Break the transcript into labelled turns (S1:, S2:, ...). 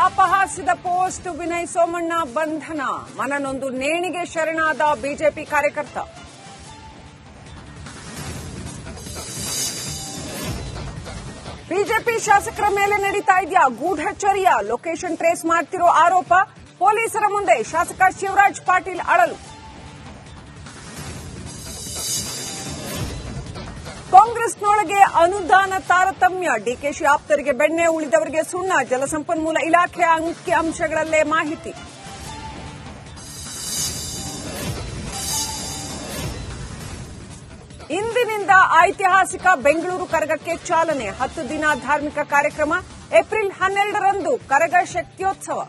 S1: ಅಪಹಾಸ್ಯದ post Vinay Somanna ಬಂಧನ. ಮನನೊಂದು ನೇಣಿಗೆ ಶರಣಾದ BJP ಕಾರ್ಯಕರ್ತ. ಬಿಜೆಪಿ ಶಾಸಕರ ಮೇಲೆ ನಡೀತಾ ಇದೆಯಾ ಗೂಢಚರ್ಯ? ಲೊಕೇಶನ್ ಟ್ರೇಸ್ ಮಾಡ್ತಿರೋ ಆರೋಪ. ಪೊಲೀಸರ ಮುಂದೆ ಶಾಸಕ ಶಿವರಾಜ್ ಪಾಟೀಲ್ ಅಳಲು. ಕಾಂಗ್ರೆಸ್ನೊಳಗೆ ಅನುದಾನ ತಾರತಮ್ಯ. ಡಿಕೆಶಿ ಆಪ್ತರಿಗೆ ಬೆಣ್ಣೆ, ಉಳಿದವರಿಗೆ ಸುಣ್ಣ. ಜಲಸಂಪನ್ಮೂಲ ಇಲಾಖೆ ಅಂಕಿ ಅಂಶಗಳಲ್ಲೇ ಮಾಹಿತಿ. ಇಂದಿನಿಂದ ಐತಿಹಾಸಿಕ ಬೆಂಗಳೂರು ಕರಗಕ್ಕೆ ಚಾಲನೆ. 10 ದಿನ ಧಾರ್ಮಿಕ ಕಾರ್ಯಕ್ರಮ. ಏಪ್ರಿಲ್ 12ರಂದು ಕರಗ ಶಕ್ತಿಯೋತ್ಸವ.